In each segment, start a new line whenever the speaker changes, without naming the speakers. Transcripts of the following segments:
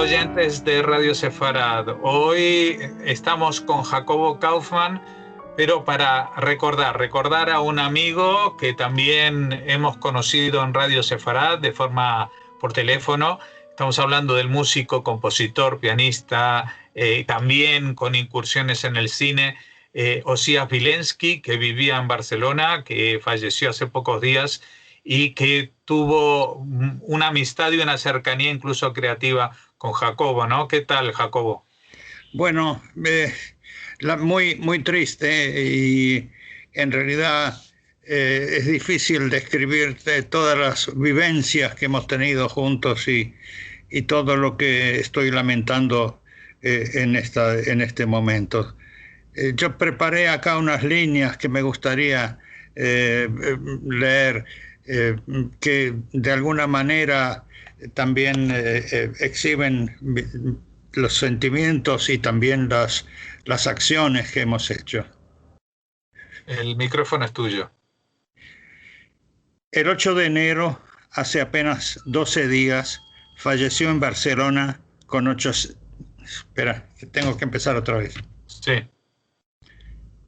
oyentes de Radio Sefarad. Hoy estamos con Jacobo Kaufman, pero para recordar a un amigo que también hemos conocido en Radio Sefarad de forma por teléfono. Estamos hablando del músico, compositor, pianista, también con incursiones en el cine, Ozias Wilenski, que vivía en Barcelona, que falleció hace pocos días y que tuvo una amistad y una cercanía incluso creativa con Jacobo, ¿no? ¿Qué tal, Jacobo?
Bueno, muy triste y en realidad es difícil describir todas las vivencias que hemos tenido juntos y todo lo que estoy lamentando en este momento. Yo preparé acá unas líneas que me gustaría leer, que de alguna manera también exhiben los sentimientos y también las acciones que hemos hecho.
El micrófono es tuyo.
El 8 de enero, hace apenas 12 días, falleció en Barcelona con 8... Espera, tengo que empezar otra vez.
Sí.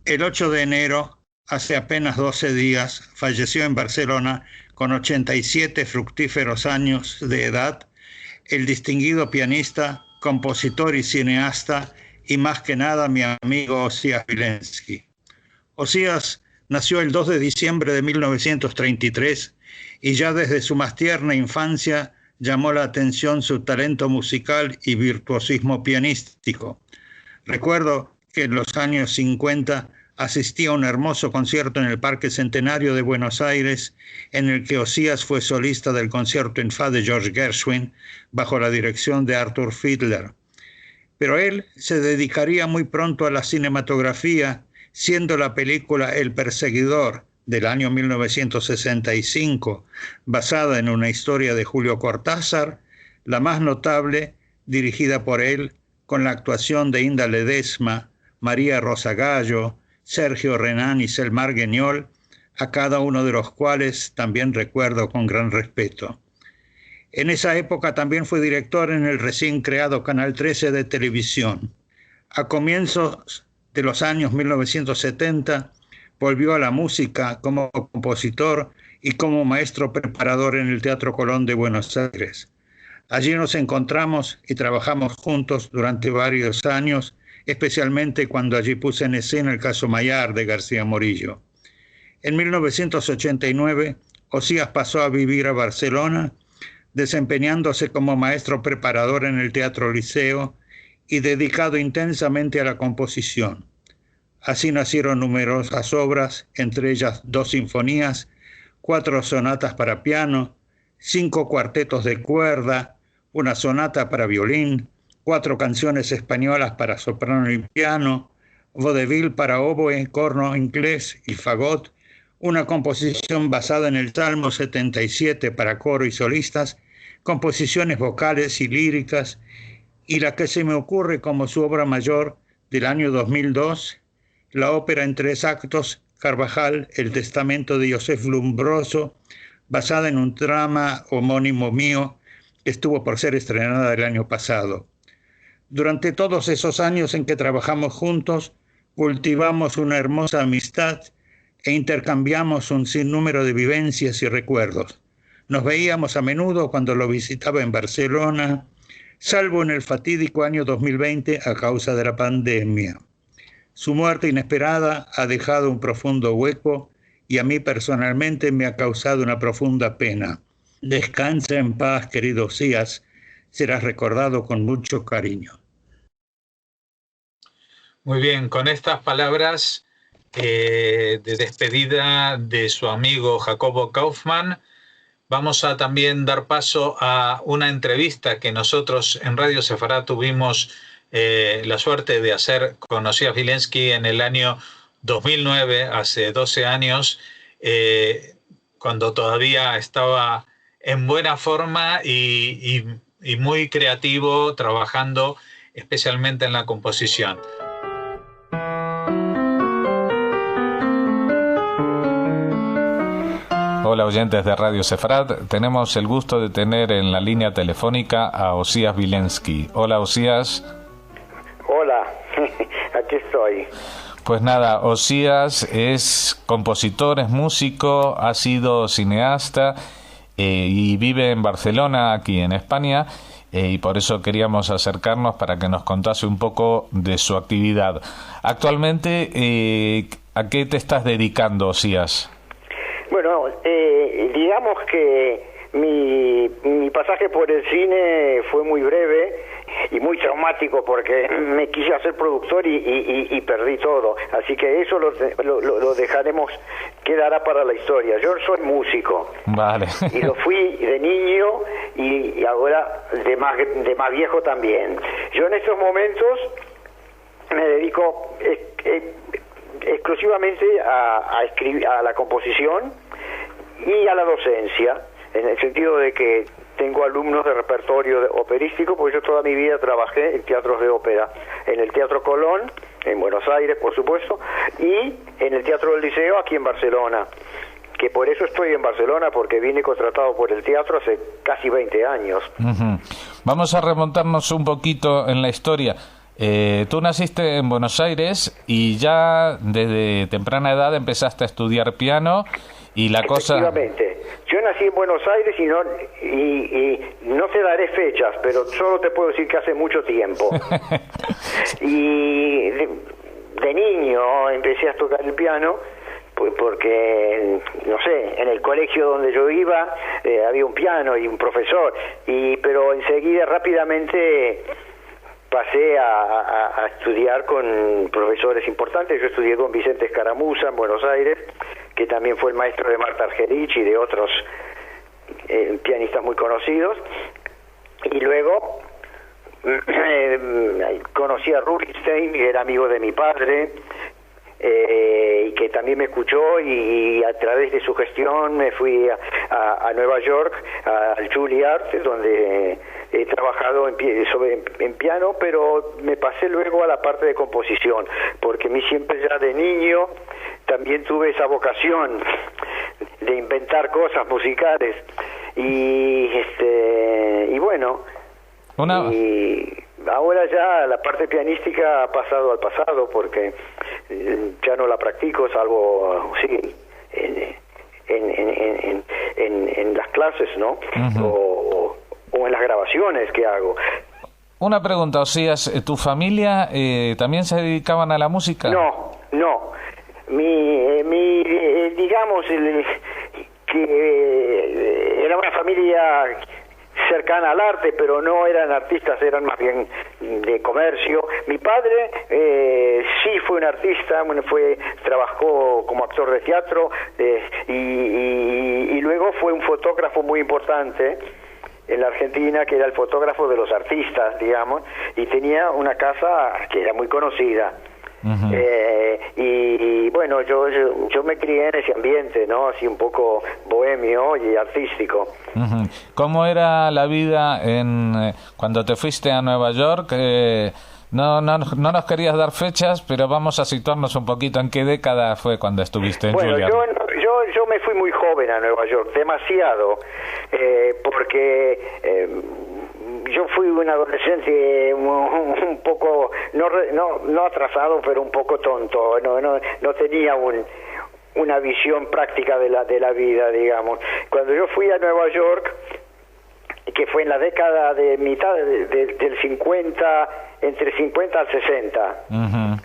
El 8 de enero, hace apenas 12 días, falleció en Barcelona con 87 fructíferos años de edad, el distinguido pianista, compositor y cineasta, y más que nada mi amigo Ozias Wilenski. Ozias nació el 2 de diciembre de 1933 y ya desde su más tierna infancia llamó la atención su talento musical y virtuosismo pianístico. Recuerdo que en los años 50 asistí a un hermoso concierto en el Parque Centenario de Buenos Aires, en el que Ozias fue solista del concierto en Fa de George Gershwin, bajo la dirección de Arthur Fiedler. Pero él se dedicaría muy pronto a la cinematografía, siendo la película El Perseguidor, del año 1965, basada en una historia de Julio Cortázar, la más notable, dirigida por él, con la actuación de Inda Ledesma, María Rosa Gallo, Sergio Renán y Selmar Guiñol, a cada uno de los cuales también recuerdo con gran respeto. En esa época también fue director en el recién creado Canal 13 de televisión. A comienzos de los años 1970 volvió a la música como compositor y como maestro preparador en el Teatro Colón de Buenos Aires. Allí nos encontramos y trabajamos juntos durante varios años, especialmente cuando allí puse en escena el caso Mayar de García Morillo. En 1989, Ozias pasó a vivir a Barcelona, desempeñándose como maestro preparador en el Teatro Liceo y dedicado intensamente a la composición. Así nacieron numerosas obras, entre ellas 2 sinfonías, 4 sonatas para piano, 5 cuartetos de cuerda, una sonata para violín, 4 canciones españolas para soprano y piano, vaudeville para oboe, corno inglés y fagot, una composición basada en el Salmo 77 para coro y solistas, composiciones vocales y líricas, y la que se me ocurre como su obra mayor del año 2002, la ópera en 3 actos, Carvajal, El testamento de Josef Lombroso, basada en un drama homónimo mío que estuvo por ser estrenada el año pasado. Durante todos esos años en que trabajamos juntos, cultivamos una hermosa amistad e intercambiamos un sinnúmero de vivencias y recuerdos. Nos veíamos a menudo cuando lo visitaba en Barcelona, salvo en el fatídico año 2020 a causa de la pandemia. Su muerte inesperada ha dejado un profundo hueco y a mí personalmente me ha causado una profunda pena. Descansa en paz, querido Ozias, serás recordado con mucho cariño.
Muy bien, con estas palabras de despedida de su amigo Jacobo Kaufman, vamos a también dar paso a una entrevista que nosotros en Radio Sefarad tuvimos la suerte de hacer con Ozias Wilenski en el año 2009, hace 12 años, cuando todavía estaba en buena forma y muy creativo, trabajando especialmente en la composición. hola oyentes de Radio Sefarad. Tenemos el gusto de tener en la línea telefónica a Osías Vilensky. Hola, Osías.
Hola, aquí estoy.
Pues nada, Osías es compositor, es músico, ha sido cineasta y vive en Barcelona, aquí en España, y por eso queríamos acercarnos para que nos contase un poco de su actividad. Actualmente, ¿a qué te estás dedicando, Osías?
Bueno, digamos que mi pasaje por el cine fue muy breve y muy traumático porque me quise hacer productor y perdí todo. Así que eso lo dejaremos, quedará para la historia. Yo soy músico.
Vale.
Y lo fui de niño y ahora de más viejo también. Yo en estos momentos me dedico exclusivamente a escribir, a la composición y a la docencia, en el sentido de que tengo alumnos de repertorio operístico, porque yo toda mi vida trabajé en teatros de ópera, en el Teatro Colón, en Buenos Aires, por supuesto, y en el Teatro del Liceo, aquí en Barcelona, que por eso estoy en Barcelona, porque vine contratado por el teatro hace casi 20 años.
Uh-huh. Vamos a remontarnos un poquito en la historia. Tú naciste en Buenos Aires y ya desde temprana edad empezaste a estudiar piano y la cosa...
Efectivamente. Yo nací en Buenos Aires y no te daré fechas, pero solo te puedo decir que hace mucho tiempo. Y de niño empecé a tocar el piano porque, no sé, en el colegio donde yo iba había un piano y un profesor, pero enseguida rápidamente pasé a estudiar con profesores importantes. Yo estudié con Vicente Escaramuza en Buenos Aires, que también fue el maestro de Marta Argerich y de otros pianistas muy conocidos. Y luego conocí a Rubinstein, que era amigo de mi padre, y que también me escuchó, y a través de su gestión me fui a Nueva York, al Juilliard, donde he trabajado en piano, pero me pasé luego a la parte de composición, porque a mí siempre ya de niño también tuve esa vocación de inventar cosas musicales, y bueno, y ahora ya la parte pianística ha pasado al pasado, porque ya no la practico, salvo sí en las clases, ¿no? Uh-huh. O en las grabaciones que hago.
Una pregunta, Osías, ¿tu familia también se dedicaban a la música?
No. Digamos que era una familia cercana al arte, pero no eran artistas, eran más bien de comercio. Mi padre sí fue un artista, trabajó como actor de teatro, y luego fue un fotógrafo muy importante en la Argentina, que era el fotógrafo de los artistas, digamos, y tenía una casa que era muy conocida. Uh-huh. Y bueno, yo me crié en ese ambiente, ¿no? Así un poco bohemio y artístico.
Uh-huh. ¿Cómo era la vida cuando te fuiste a Nueva York? No nos querías dar fechas, pero vamos a situarnos un poquito. ¿En qué década fue cuando estuviste en Juilliard?
Yo me fui muy joven a Nueva York, demasiado, porque yo fui un adolescente un poco, no atrasado, pero un poco tonto. No tenía una visión práctica de la vida, digamos. Cuando yo fui a Nueva York, que fue en la década de mitad del 50, entre 50 al 60, uh-huh.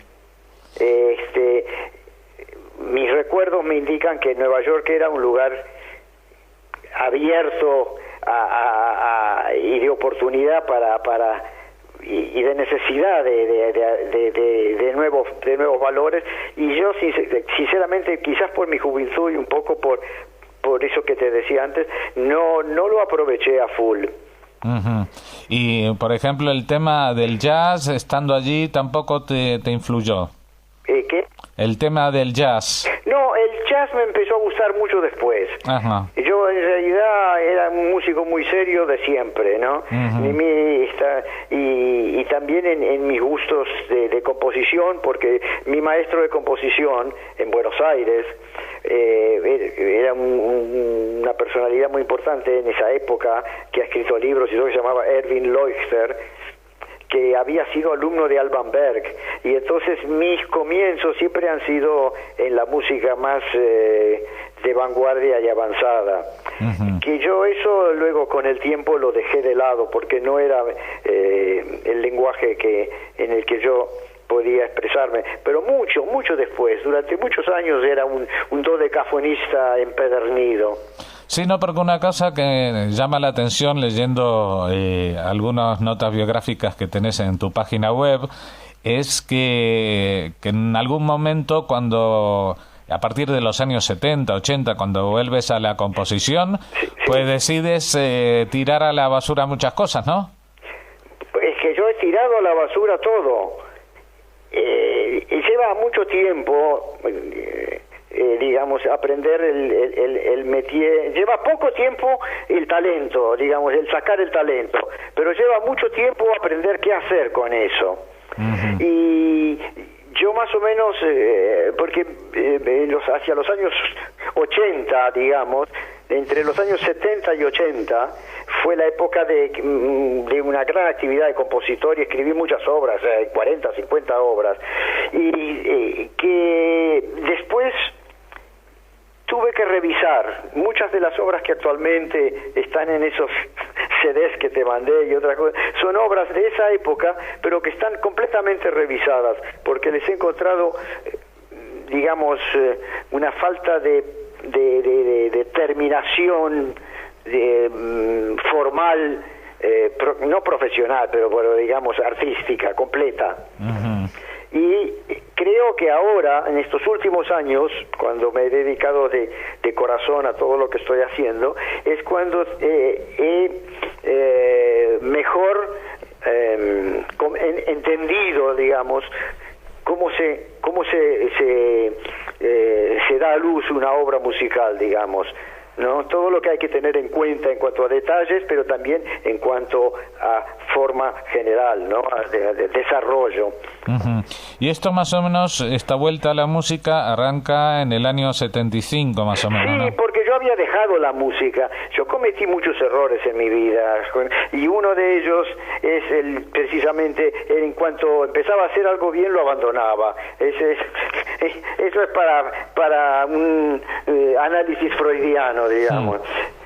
Mis recuerdos me indican que Nueva York era un lugar abierto y de oportunidad y de necesidad de nuevos valores, y yo sinceramente, quizás por mi juventud y un poco por eso que te decía antes, no lo aproveché a full.
Uh-huh. Y por ejemplo el tema del jazz, estando allí, tampoco te influyó.
¿Qué?
el tema del jazz.
No, el jazz me empezó a gustar mucho después.
Ajá.
Yo en realidad era un músico muy serio de siempre, ¿no? Y también en mis gustos de composición, porque mi maestro de composición en Buenos Aires era una personalidad muy importante en esa época, que ha escrito libros y todo, que se llamaba Erwin Leuchter, que había sido alumno de Alban Berg, y entonces mis comienzos siempre han sido en la música más de vanguardia y avanzada. Que yo eso luego con el tiempo lo dejé de lado, porque no era el lenguaje en el que yo podía expresarme, pero mucho después, durante muchos años era un dodecafonista empedernido.
Sí, no, porque una cosa que llama la atención leyendo algunas notas biográficas que tenés en tu página web es que en algún momento, cuando a partir de los años 70, 80, cuando vuelves a la composición, pues decides tirar a la basura muchas cosas, ¿no?
Es que yo he tirado a la basura todo. Lleva mucho tiempo... digamos, aprender el métier. Lleva poco tiempo el talento, digamos, el sacar el talento, pero lleva mucho tiempo aprender qué hacer con eso. Y yo más o menos, porque hacia los años 80, digamos, entre los años 70 y 80, fue la época de una gran actividad de compositor, y escribí muchas obras, 40, 50 obras, y que después tuve que revisar muchas de las obras que actualmente están en esos CDs que te mandé y otras cosas. Son obras de esa época, pero que están completamente revisadas, porque les he encontrado, digamos, una falta de terminación formal, no profesional, pero bueno, digamos, artística, completa. Y creo que ahora, en estos últimos años, cuando me he dedicado de corazón a todo lo que estoy haciendo, es cuando he mejor entendido, digamos, cómo se da a luz una obra musical, digamos, ¿no? Todo lo que hay que tener en cuenta en cuanto a detalles, pero también en cuanto a forma general, ¿no? De desarrollo.
Y esto más o menos, esta vuelta a la música arranca en el año 75 más o menos,
Sí,
¿no?
porque yo había dejado la música. Yo cometí muchos errores en mi vida, y uno de ellos es precisamente en cuanto empezaba a hacer algo bien lo abandonaba. Eso es para un análisis freudiano, digamos.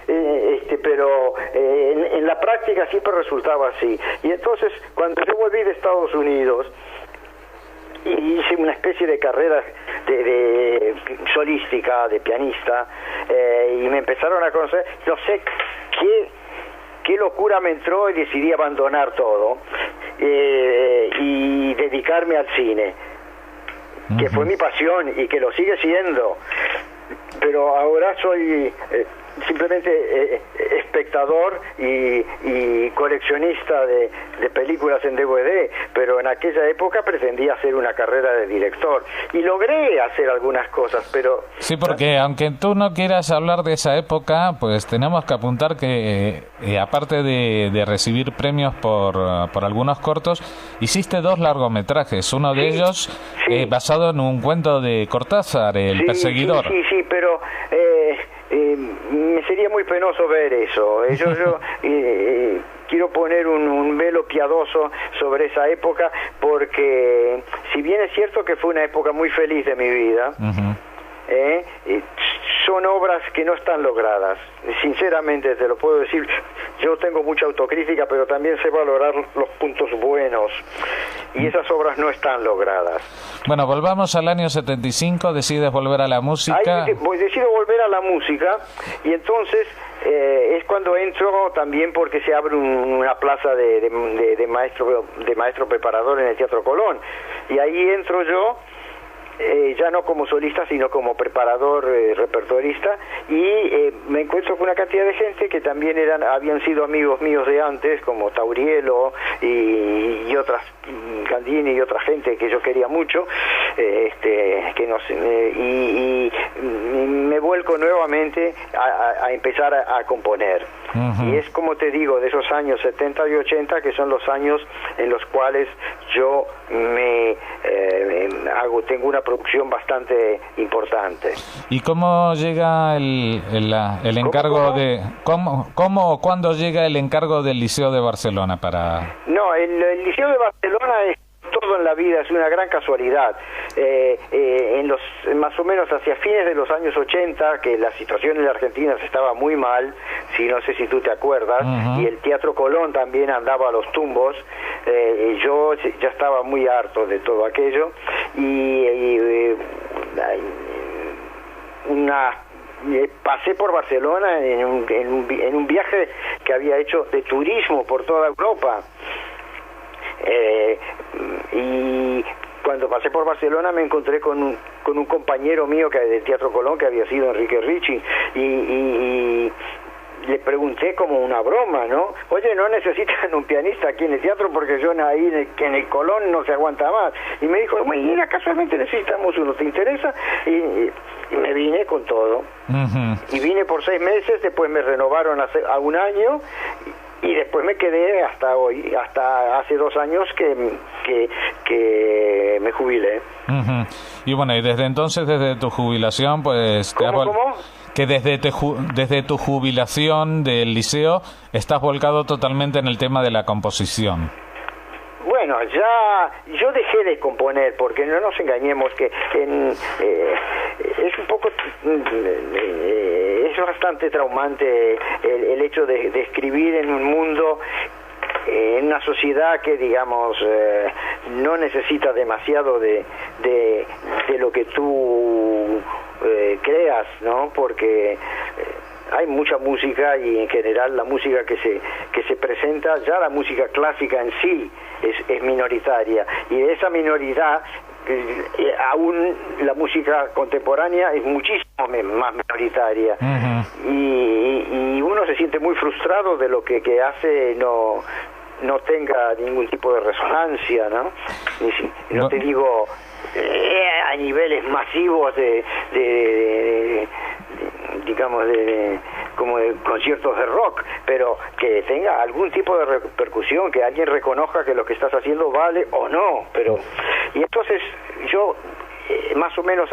Pero en la práctica siempre resultaba así. Y entonces, cuando yo volví de Estados Unidos y hice una especie de carrera de solística, de pianista, y me empezaron a conocer, no sé qué locura me entró, y decidí abandonar todo y dedicarme al cine, que fue mi pasión y que lo sigue siendo. Pero ahora soy simplemente espectador y coleccionista de películas en DVD, pero en aquella época pretendía hacer una carrera de director y logré hacer algunas cosas, pero...
Sí, porque aunque tú no quieras hablar de esa época, pues tenemos que apuntar que aparte de recibir premios por algunos cortos, hiciste 2 largometrajes, uno de ellos basado en un cuento de Cortázar, El Perseguidor.
Sí, pero me sería muy penoso ver eso. Yo quiero poner un velo piadoso sobre esa época, porque si bien es cierto que fue una época muy feliz de mi vida, son obras que no están logradas. Sinceramente te lo puedo decir, yo tengo mucha autocrítica, pero también sé valorar los puntos buenos, y esas obras no están logradas.
Bueno, volvamos al año 75, decides volver a la música.
Decido volver a la música, y entonces es cuando entro también, porque se abre una plaza de maestro preparador en el Teatro Colón, y ahí entro yo, ya no como solista, sino como preparador repertorista, y me encuentro con una cantidad de gente que también habían sido amigos míos de antes, como Taurielo y otras, Gandini y otra gente que yo quería mucho, que años, y me vuelco nuevamente a empezar a componer. Y es como te digo, de esos años 70 y 80, que son los años en los cuales yo tengo una producción bastante importante.
¿Y cómo llega el encargo de... ¿Cuándo llega el encargo del Liceo de Barcelona para...?
No, el Liceo de Barcelona es todo en la vida, es una gran casualidad. Más o menos hacia fines de los años 80, que la situación en la Argentina estaba muy mal, no sé si tú te acuerdas, y el Teatro Colón también andaba a los tumbos, yo ya estaba muy harto de todo aquello, pasé por Barcelona en un viaje que había hecho de turismo por toda Europa. Y cuando pasé por Barcelona me encontré con un compañero mío del Teatro Colón, que había sido Enrique Ricci, y le pregunté como una broma, ¿no? Oye, ¿no necesitan un pianista aquí en el teatro? Porque yo ahí en el Colón no se aguanta más. Y me dijo, mira, casualmente necesitamos uno, ¿te interesa? Y me vine con todo. Y vine por 6 meses, después me renovaron a un año, y después me quedé hasta hoy, hasta hace 2 años que me jubilé.
Y bueno, y desde entonces, desde tu jubilación, pues...
¿Cómo?
Que desde tu jubilación del liceo estás volcado totalmente en el tema de la composición.
Bueno, yo dejé de componer, porque no nos engañemos que es un poco, es bastante traumante el hecho de escribir en un mundo, en una sociedad que, digamos, no necesita demasiado de lo que tú creas, ¿no? Porque hay mucha música, y en general la música que se presenta, ya la música clásica en sí es minoritaria, y de esa minoridad aún la música contemporánea es muchísimo más minoritaria. Y uno se siente muy frustrado de lo que hace no tenga ningún tipo de resonancia, ¿no? No te digo a niveles masivos digamos como de conciertos de rock, pero que tenga algún tipo de repercusión, que alguien reconozca que lo que estás haciendo vale o no. Y entonces yo más o menos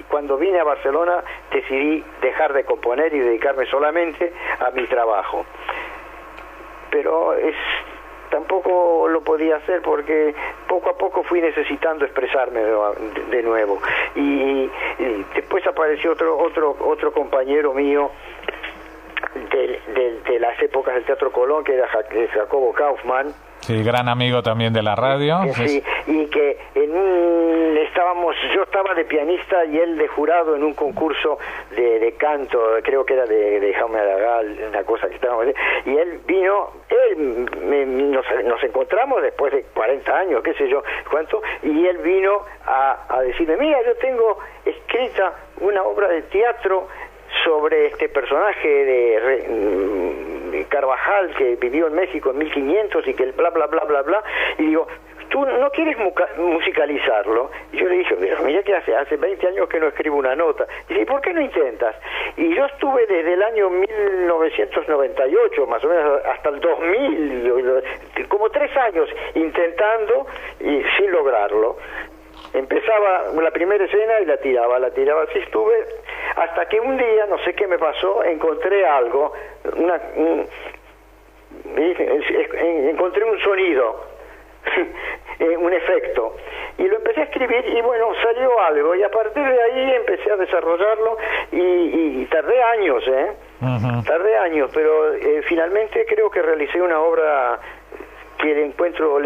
cuando vine a Barcelona decidí dejar de componer y dedicarme solamente a mi trabajo, pero tampoco lo podía hacer porque poco a poco fui necesitando expresarme de nuevo, y después apareció otro compañero mío de las épocas del Teatro Colón, que era Jacobo Kaufman.
Sí, gran amigo también de la radio.
Sí, y que yo estaba de pianista y él de jurado en un concurso de canto, creo que era de Jaume Aragal, una cosa que estábamos, y él vino, nos encontramos después de 40 años, qué sé yo cuánto, y él vino a decirme, mira, yo tengo escrita una obra de teatro sobre este personaje de Carvajal, que vivió en México en 1500 y que el bla bla bla bla bla, y digo, ¿tú no quieres musicalizarlo? Y yo le dije, mira que hace 20 años que no escribo una nota. Y dice, ¿por qué no intentas? Y yo estuve desde el año 1998, más o menos, hasta el 2000, como 3 años intentando y sin lograrlo. Empezaba la primera escena y la tiraba, así estuve, hasta que un día, no sé qué me pasó, encontré algo, encontré un sonido, un efecto, y lo empecé a escribir, y bueno, salió algo, y a partir de ahí empecé a desarrollarlo, y tardé años, pero finalmente creo que realicé una obra que le encuentro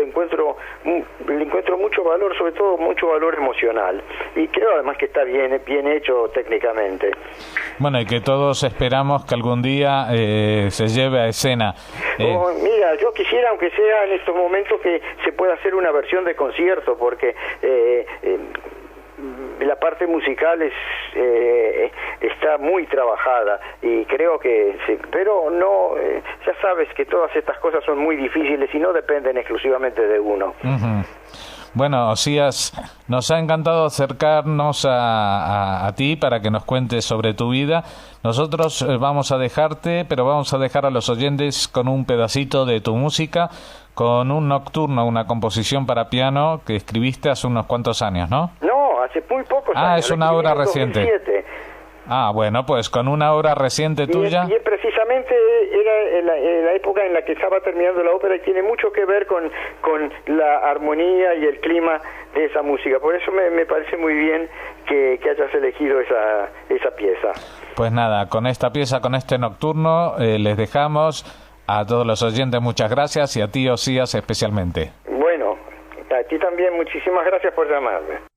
mucho valor, sobre todo mucho valor emocional, y creo además que está bien hecho técnicamente.
Bueno, y que todos esperamos que algún día se lleve a escena.
Mira, yo quisiera, aunque sea en estos momentos, que se pueda hacer una versión de concierto, porque la parte musical está muy trabajada, y creo que pero no, ya sabes que todas estas cosas son muy difíciles y no dependen exclusivamente de uno.
Bueno, Osías, nos ha encantado acercarnos a ti para que nos cuentes sobre tu vida. Nosotros vamos a dejarte, pero vamos a dejar a los oyentes con un pedacito de tu música, con un nocturno, una composición para piano que escribiste hace unos cuantos años, ¿no?
No, hace muy pocos años.
Ah, es una obra reciente.
2007.
Ah, bueno, pues con una obra reciente tuya.
Y precisamente era la época en la que estaba terminando la ópera y tiene mucho que ver con la armonía y el clima de esa música. Por eso me parece muy bien que hayas elegido esa pieza.
Pues nada, con esta pieza, con este nocturno, les dejamos. A todos los oyentes muchas gracias y a ti, Osías, especialmente.
Bueno, a ti también muchísimas gracias por llamarme.